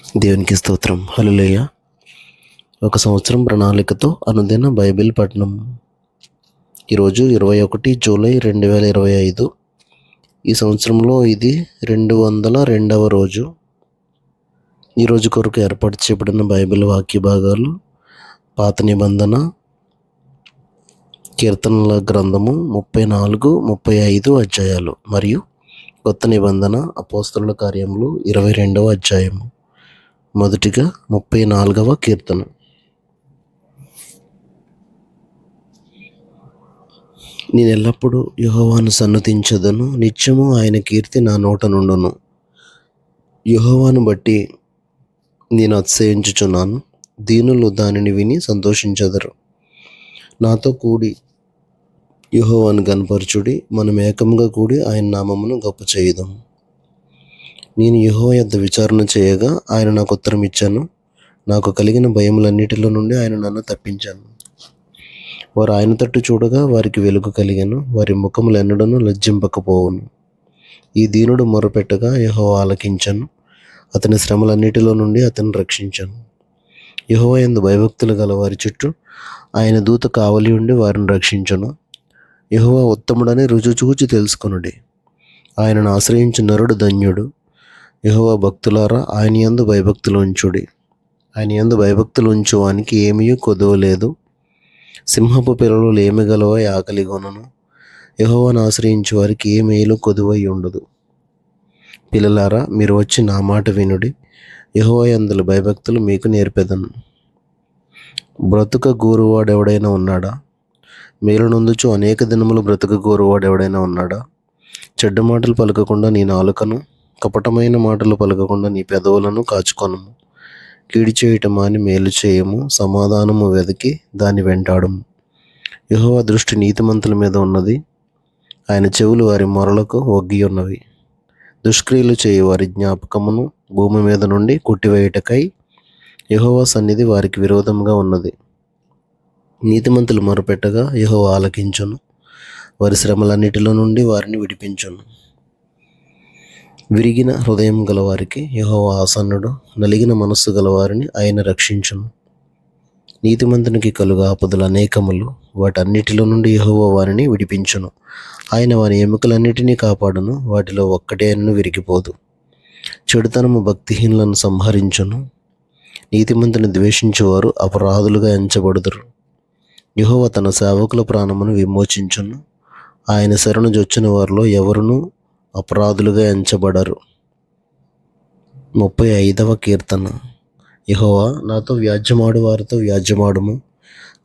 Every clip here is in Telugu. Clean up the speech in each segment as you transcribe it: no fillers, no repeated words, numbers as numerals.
దేవునికి స్తోత్రం. హల్లెలూయా. ఒక సంవత్సరం ప్రణాళికతో అనుదిన బైబిల్ పఠనం. ఈరోజు 21 జూలై 2025. ఈ సంవత్సరంలో ఇది 202వ రోజు. ఈరోజు కొరకు ఏర్పాటు చేయబడిన బైబిల్ వాక్య భాగాలు పాత నిబంధన కీర్తనల గ్రంథము 34, 35 అధ్యాయాలు మరియు కొత్త నిబంధన అపోస్తలుల కార్యములు 22వ అధ్యాయము. మొదటిగా 34వ కీర్తన. నేను ఎల్లప్పుడూ యెహోవాను సన్నుతించెదను, నిత్యము ఆయన కీర్తి నా నోట నుండును. యెహోవాను బట్టి నేను అతిశయించుచున్నాను, దీనులు దానిని విని సంతోషించెదరు. నాతో కూడి యెహోవాను గనపరచుడి, మనం ఏకముగా కూడి ఆయన నామమును గొప్ప చేయుదాం. నేను యెహోవా యొద్ద విచారణ చేయగా ఆయన నాకు ఉత్తరం ఇచ్చాను. నాకు కలిగిన భయములన్నిటిలో నుండి ఆయన నన్ను తప్పించాను. వారు ఆయన తట్టు చూడగా వారికి వెలుగు కలిగెను, వారి ముఖములు ఎన్నడను లజ్జింపకపోవును. ఈ దీనుడు మొరపెట్టగా యెహోవా ఆలకించాను, అతని శ్రమలన్నిటిలో నుండి అతన్ని రక్షించాను. యెహోవా యందు భయభక్తులు గల వారి చుట్టూ ఆయన దూత కావలి ఉండి వారిని రక్షించును. యెహోవా ఉత్తముడని రుజువు చూచి తెలుసుకొనుడి, ఆయనను ఆశ్రయించు నరుడు ధన్యుడు. యెహోవా భక్తులారా, ఆయన యందు భయభక్తులు ఉంచుడి. ఆయన యందు భయభక్తులు ఉంచువానికి ఏమీ కొదువ లేదు. సింహపు పిల్లలు లేమి గలవై ఆకలిగొనను, యెహోవాను ఆశ్రయించు వారికి ఏ మేలు కొదువై ఉండదు. పిల్లలారా, మీరు వచ్చి నా మాట వినుడి, యెహోవా యందు భయభక్తులు మీకు నేర్పెదను. బ్రతుక గోరువాడెవడైనా ఉన్నాడా? మేలు నొందుచు అనేక దినములు బ్రతుక గోరువాడెవడైనా ఉన్నాడా? చెడ్డ మాటలు పలకకుండా నీ నాలుకను, కపటమైన మాటలు పలకకుండా నీ పెదవులను కాచుకొనుము. కీడు చేయటం మాని మేలు చేయము, సమాధానము వెతికి దాన్ని వెంటాడము. యెహోవా దృష్టి నీతిమంతుల మీద ఉన్నది, ఆయన చెవులు వారి మొరలకు ఒగ్గి ఉన్నవి. దుష్క్రియలు చేయు వారి జ్ఞాపకమును భూమి మీద నుండి కొట్టివేయుటకై యెహోవా సన్నిధి వారికి విరోధముగా ఉన్నది. నీతిమంతులు మొరపెట్టగా యెహోవా ఆలకించును, వారి శ్రమలన్నిటిలో నుండి వారిని విడిపించును. విరిగిన హృదయం గలవారికి యెహోవా ఆసన్నుడు, నలిగిన మనస్సు గలవారిని ఆయన రక్షించును. నీతిమంతునికి కలుగు ఆపదలు అనేకములు, వాటన్నిటిలో నుండి యెహోవా వారిని విడిపించును. ఆయన వారి ఎముకలన్నిటినీ కాపాడును, వాటిలో ఒక్కటేనూ విరిగిపోదు. చెడుతనము భక్తిహీనులను సంహరించును, నీతిమంతుని ద్వేషించువారు అపరాధులుగా ఎంచబడుదురు. యెహోవా తన సేవకుల ప్రాణమును విమోచించును, ఆయన శరణు జొచ్చిన వారిలో ఎవరునూ అపరాధులుగా ఎంచబడరు. 35వ కీర్తన. యెహోవా, నాతో వ్యాజ్యమాడు వారితో వ్యాజ్యమాడుము,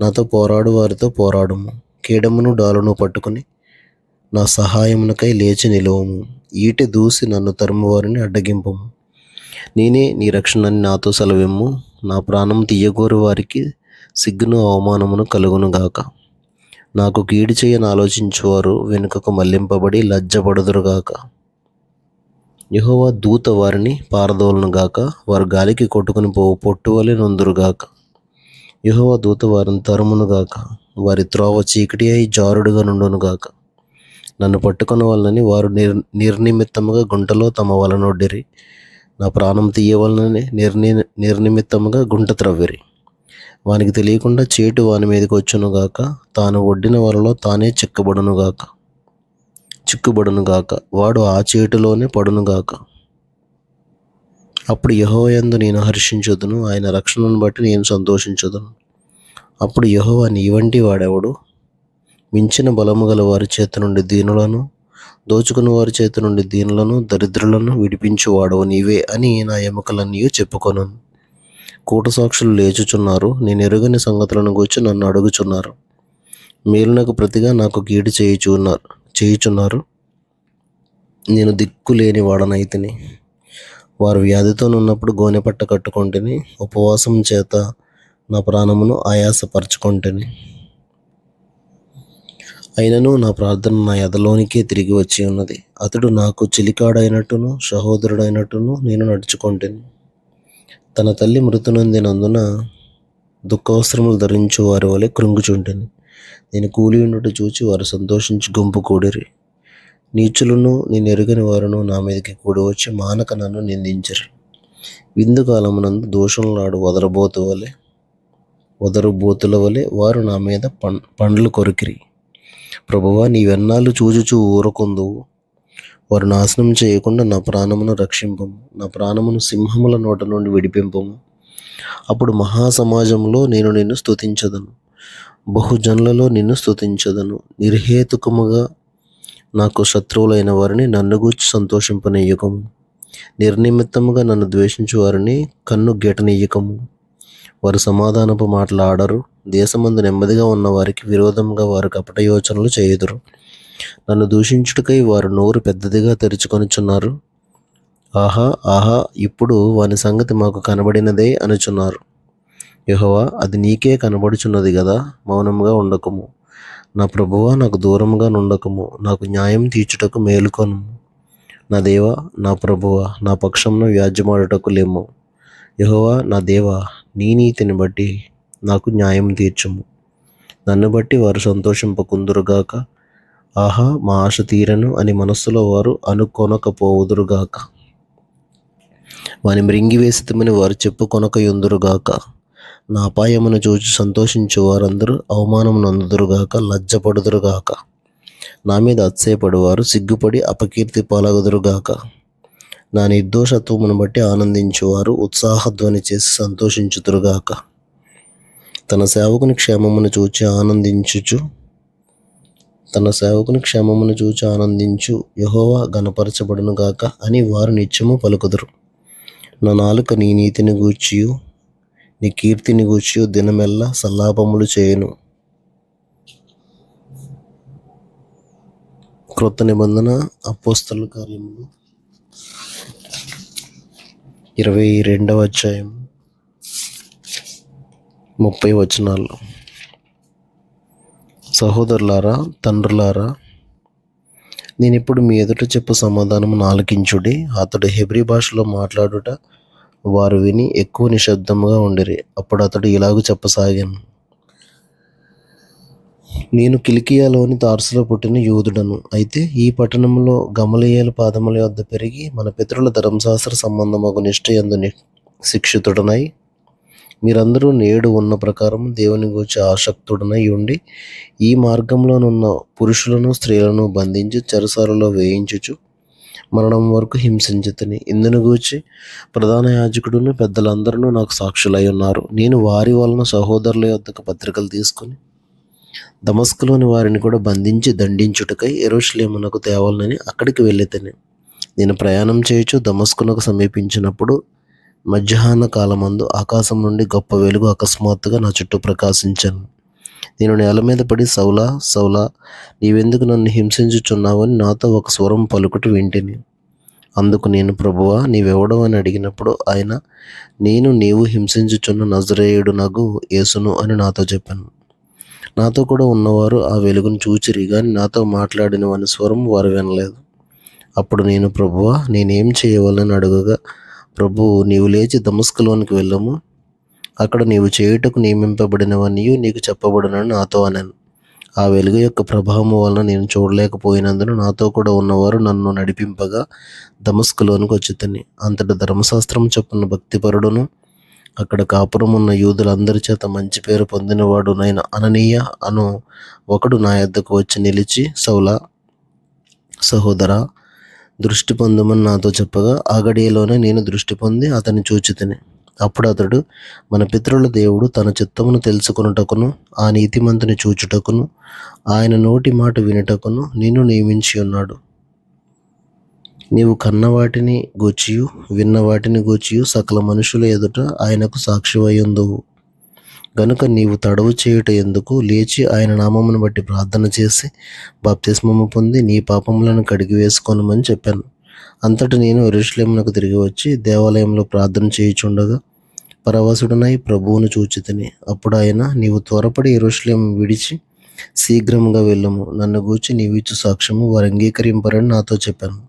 నాతో పోరాడు వారితో పోరాడుము. కీడమును డాలును పట్టుకుని నా సహాయమునకై లేచి నిలువము. ఈటె దూసి నన్ను తరుము వారిని అడ్డగింపము. నేనే నీ రక్షణని నాతో సెలవిమ్ము. నా ప్రాణం తీయగోరు వారికి సిగ్గును అవమానమును కలుగునుగాక. నాకు కీడు చేయని ఆలోచించువారు వెనుకకు మళ్లింపబడి లజ్జపడుదురుగాక. యెహోవా దూత వారిని పారదోలునుగాక, వారు గాలికి కొట్టుకుని పోవు పొట్టువలె నొందురుగాక. యెహోవా దూత వారిని తరుమునుగాక, వారి త్రోవ చీకటి అయి జారుడుగా నుండునుగాక. నన్ను పట్టుకున్న వాళ్ళని వారు నిర్నిమిత్తముగా గుంటలో తమ వలనొడ్డిరి. నా ప్రాణం తీయవలనని నిర్నిమిత్తముగా గుంట త్రవ్విరి. వానికి తెలియకుండా చేటు వాని మీదకి వచ్చునుగాక, తాను ఒడ్డిన వలలో తానే చిక్కుబడునుగాక, వాడు ఆ చేటులోనే పడునుగాక. అప్పుడు యెహోవా యందు నేను హర్షించుదును, ఆయన రక్షణను బట్టి నేను సంతోషించుదును. అప్పుడు యెహోవా, నీ వంటి వాడెవడు? మించిన బలము గల వారి చేతి నుండి దీనులను, దోచుకుని వారి చేతి నుండి దీనులను, దరిద్రులను విడిపించువాడవు నీవే అని నా ఎముకలన్నీ చెప్పుకొనను. కూట సాక్షులు లేచుచున్నారు, నేను ఎరుగని సంగతులను గూర్చి నన్ను అడుగుచున్నారు. మేలునకు ప్రతిగా నాకు కీడు చేయుచున్నారు. నేను దిక్కులేని వాడనైతిని. వారు వ్యాధితోనున్నప్పుడు గోనెపట్ట కట్టుకొంటిని, ఉపవాసం చేత నా ప్రాణమును ఆయాసపరచుకొంటిని. అయినను నా ప్రార్థన నా ఎదలోనికే తిరిగి వచ్చి ఉన్నది. అతడు నాకు చిలికాడైనట్టును సహోదరుడైనట్టును నేను నడుచుకొంటిని. తన తల్లి మృతి నొందినందున దుఃఖవస్త్రములు ధరించు వారి వలె కృంగుచుంటిని. నేను కూలి ఉండుట చూచి వారు సంతోషించి గుంపు కూడిరి. నీచులను నేను ఎరుగని వారును నా మీదకి కూడి వచ్చి మానక నన్ను నిందించరు. విందు కాలమునందు దోషంలాడు వదరుబోతుల వలె వారు నా మీద పండ్లు కొరికిరి. ప్రభువా, నీవెన్నాళ్ళు చూచుచూ ఊరకుందువు? వారు నాశనం చేయకుండా నా ప్రాణమును రక్షింపము, నా ప్రాణమును సింహముల నోట నుండి విడిపింపము. అప్పుడు మహాసమాజంలో నేను నిన్ను స్తుతించదను, బహుజనులలో నిన్ను స్తుతించదను. నిర్హేతుకముగా నాకు శత్రువులైన వారిని నన్ను గూర్చి సంతోషింపనీయకము. నిర్నిమిత్తముగా నన్ను ద్వేషించు వారిని కన్ను గెటనీయకము. వారు సమాధానపు మాటలాడరు. దేశమందు నెమ్మదిగా ఉన్న వారికి విరోధంగా వారు కపట యోచనలు చేయుదురు. నన్ను దూషించుటకై వారు నోరు పెద్దదిగా తెరుచుకొనుచున్నారు. ఆహా ఆహా, ఇప్పుడు వాని సంగతి మాకు కనబడినదే అనుచున్నారు. యెహోవా, అది నీకే కనబడుచున్నది గదా, మౌనంగా ఉండకము. నా ప్రభువా, నాకు దూరముగా నుండకము. నాకు న్యాయం తీర్చుటకు మేలుకొను. నా దేవా, నా ప్రభువా, నా పక్షమును వ్యాజ్యమాడుటకు లెమ్ము. యెహోవా నా దేవా, నీ నీతిని బట్టి నాకు న్యాయం తీర్చుము. నన్ను బట్టి వారు సంతోషింపకుందురుగాక. ఆహా, మా ఆశ తీరను అని మనస్సులో వారు అనుకొనకపోవుదురుగాక. వాని మృంగివేసితమని వారు చెప్పుకొనకయుందురుగాక. నా అపాయమును చూచి సంతోషించు వారందరూ అవమానము నొందుదురుగాక, లజ్జపడుదురుగాక. నా మీద అతిశయపడువారు సిగ్గుపడి అపకీర్తి పాలగుదురుగాక. నా నిర్దోషత్వమును బట్టి ఆనందించువారు ఉత్సాహధ్వని చేసి సంతోషించుదురుగాక. తన సేవకుని క్షేమమును చూచి ఆనందించు యెహోవా ఘనపరచబడునుగాక అని వారు నిత్యము పలుకుదురు. నా నాలుక నీ నీతిని గూర్చియు నీ కీర్తిని గూర్చియు దినమెల్లా సల్లాపములు చేయును. క్రొత్త నిబంధన అపోస్తలుల కార్యములు 22వ అధ్యాయం 30 వచనాలు. సహోదరులారా, తండ్రులారా, నేనిప్పుడు మీ ఎదుట చెప్పు సమాధానమును ఆలకించుడి. అతడు హెబ్రీ భాషలో మాట్లాడుట వారు విని ఎక్కువ నిశ్శబ్దముగా ఉండిరి. అప్పుడు అతడు ఇలాగూ చెప్పసాగాను. నేను కిలికియాలోని తార్సులో పుట్టిన యూదుడను. అయితే ఈ పట్టణంలో గమలీయేలు పాదముల యొద్ద పెరిగి మన పితరుల ధర్మశాస్త్ర సంబంధమగు నిష్ఠ యందు శిక్షితుడనై, మీరందరూ నేడు ఉన్న ప్రకారం దేవుని గూర్చి ఆసక్తుడనై ఉండి ఈ మార్గంలోనున్న పురుషులను స్త్రీలను బంధించి చెరసాలలో వేయించుచు మరణం వరకు హింసించితిని. ఇందును గూర్చి ప్రధాన యాజకుడును పెద్దలందరూ నాకు సాక్షులై ఉన్నారు. నేను వారి వలన సహోదరుల యొద్దకు పత్రికలు తీసుకుని దమస్కులోని వారిని కూడా బంధించి దండించుటకై యెరూషలేమునకు తేవాలని అక్కడికి వెళ్ళితిని. నేను ప్రయాణం చేయుచు దమస్కునకు సమీపించినప్పుడు మధ్యాహ్న కాలమందు ఆకాశం నుండి గొప్ప వెలుగు అకస్మాత్తుగా నా చుట్టూ ప్రకాశించాను. నేను నేల మీద పడి, సౌలా సౌలా, నీవెందుకు నన్ను హింసించుచున్నావని నాతో ఒక స్వరం పలుకుట వింటిని. అందుకు నేను, ప్రభువా, నీవెవడవు అని అడిగినప్పుడు ఆయన, నీవు హింసించుచున్న నజరేయుడునగు యేసును అని నాతో చెప్పాను. నాతో కూడా ఉన్నవారు ఆ వెలుగును చూచిరి, గాని నాతో మాట్లాడిన వాని స్వరం వారు వినలేదు. అప్పుడు నేను, ప్రభువా, నేనేం చేయవలని అడుగగా, ప్రభువు, నీవు లేచి దమస్కులోనికి వెళ్ళము. అక్కడ నీవు చేయుటకు నియమింపబడినవన్నీ నీకు చెప్పబడునని నాతో అన్నాను. ఆ వెలుగు యొక్క ప్రభావము వలన నేను చూడలేకపోయినందున నాతో కూడా ఉన్నవారు నన్ను నడిపింపగా దమస్కులోనికి వచ్చితిని. అంతటా ధర్మశాస్త్రం చొప్పున భక్తిపరుడును అక్కడ కాపురం ఉన్న యూదులందరి చేత మంచి పేరు పొందినవాడునైన అననీయ అను ఒకడు నా యొద్దకు వచ్చి నిలిచి, సౌలా, సహోదరా, దృష్టి పొందమని నాతో చెప్పగా ఆ గడియలోనే నేను దృష్టి పొంది అతన్ని చూచితిని. అప్పుడు అతడు, మన పితరుల దేవుడు తన చిత్తమును తెలుసుకొనుటకును ఆ నీతిమంతుని చూచుటకును ఆయన నోటి మాట వినుటకును నిన్ను నియమించి ఉన్నాడు. నీవు కన్న వాటిని గూర్చియు విన్న వాటిని గూర్చియు సకల మనుషుల ఎదుట ఆయనకు సాక్షివయ్యుందువు. గనుక నీవు తడవు చేయుట ఎందుకు? లేచి ఆయన నామమును బట్టి ప్రార్థన చేసి బాప్తిస్మము పొంది నీ పాపములను కడిగి వేసుకొనమని చెప్పాను. అంతటా నేను యెరూషలేమునకు తిరిగి వచ్చి దేవాలయంలో ప్రార్థన చేయుచుండగా పరవశుడనై ప్రభువును చూచితిని. అప్పుడు ఆయన, నీవు త్వరపడి యెరూషలేము విడిచి శీఘ్రముగా వెళ్ళము. నన్ను గూర్చి నీవిచ్చు సాక్ష్యము వారు అంగీకరింపరని నాతో చెప్పాను.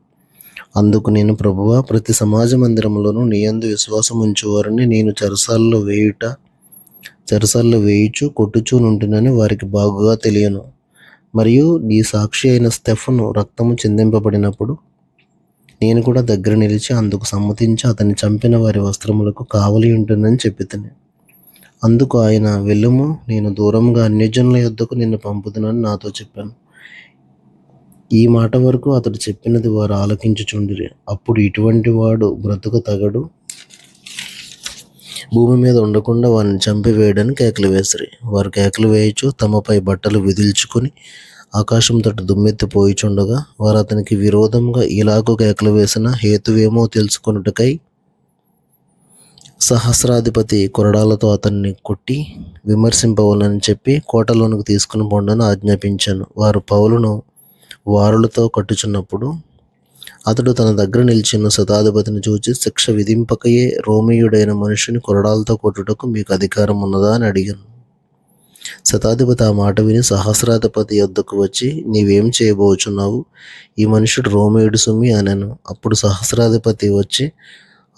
అందుకు నేను, ప్రభువా, ప్రతి సమాజ మందిరంలోనూ నీ యందు విశ్వాసం ఉంచువారిని నేను చెరసాల్లో వేయుచు కొట్టుచూ నుంటునని వారికి బాగుగా తెలియను. మరియు నీ సాక్షి అయిన స్తెఫను రక్తము చిందింపబడినప్పుడు నేను కూడా దగ్గర నిలిచి అందుకు సమ్మతించి అతన్ని చంపిన వారి వస్త్రములకు కావలి ఉంటుందని చెప్పితిని. అందుకు ఆయన, వెళ్ళుము, నేను దూరంగా అన్యజనుల యొద్దకు నిన్ను పంపుదునని నాతో చెప్పాను. ఈ మాట వరకు అతడు చెప్పినది వారు ఆలకించుచుండిరి. అప్పుడు, ఇటువంటి వాడు బ్రతుకు తగడు, భూమి మీద ఉండకుండా వారిని చంపివేయడని కేకలు వేసిరి. వారు కేకలు వేయుచు తమపై బట్టలు విదిల్చుకుని ఆకాశం తట్టు దుమ్మెత్తిపోయిచుండగా, వారు అతనికి విరోధంగా ఇలాగూ కేకలు వేసిన హేతువేమో తెలుసుకొనుటకై సహస్రాధిపతి కొరడాలతో అతన్ని కొట్టి విమర్శింపవలనని చెప్పి కోటలోనికి తీసుకుని పోండని ఆజ్ఞాపించాను. వారు పౌలును వారులతో కట్టుచున్నప్పుడు అతడు తన దగ్గర నిలిచిన శతాధిపతిని చూచి, శిక్ష విధింపకయే రోమీయుడైన మనుషుని కొరడాలతో కొట్టుటకు మీకు అధికారం ఉన్నదా అని అడిగాను. శతాధిపతి ఆ మాట విని సహస్రాధిపతి యొద్దకు వచ్చి, నీవేం చేయబోచున్నావు? ఈ మనుషుడు రోమీయుడు సుమి అనెను. అప్పుడు సహస్రాధిపతి వచ్చి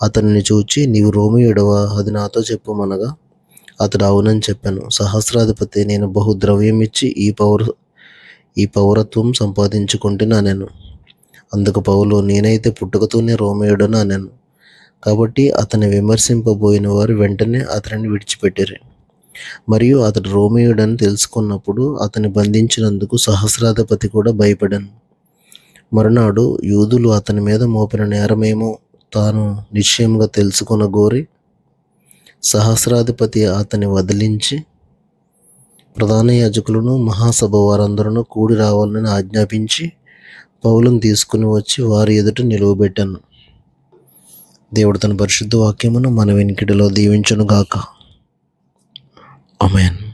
అతనిని చూచి, నీవు రోమీయుడవా? అది నాతో చెప్పుమనగా అతడు అవునని చెప్పాను. సహస్రాధిపతి, నేను బహు ద్రవ్యం ఇచ్చి ఈ పౌరత్వం సంపాదించుకుంటున్నా అనెను. అందుకు పౌలు, నేనైతే పుట్టుకతోనే రోమేయుడను అనెను. కాబట్టి అతన్ని విమర్శింపబోయిన వారు వెంటనే అతనిని విడిచిపెట్టిరి. మరియు అతడు రోమేయుడని తెలుసుకున్నప్పుడు అతన్ని బంధించినందుకు సహస్రాధిపతి కూడా భయపడాను. మరునాడు యూదులు అతని మీద మోపిన నేరమేమో తాను నిశ్చయంగా తెలుసుకొనగోరి సహస్రాధిపతి అతని వదిలించి ప్రధాన యాజకులను మహాసభ వారందరూ కూడి రావాలని ఆజ్ఞాపించి పౌలును తీసుకుని వచ్చి వారి ఎదుట నిలువబెట్టాను. దేవుడు తన పరిశుద్ధ వాక్యమును మన వెనుకడిలో దీవించునుగాక. ఆమేన్.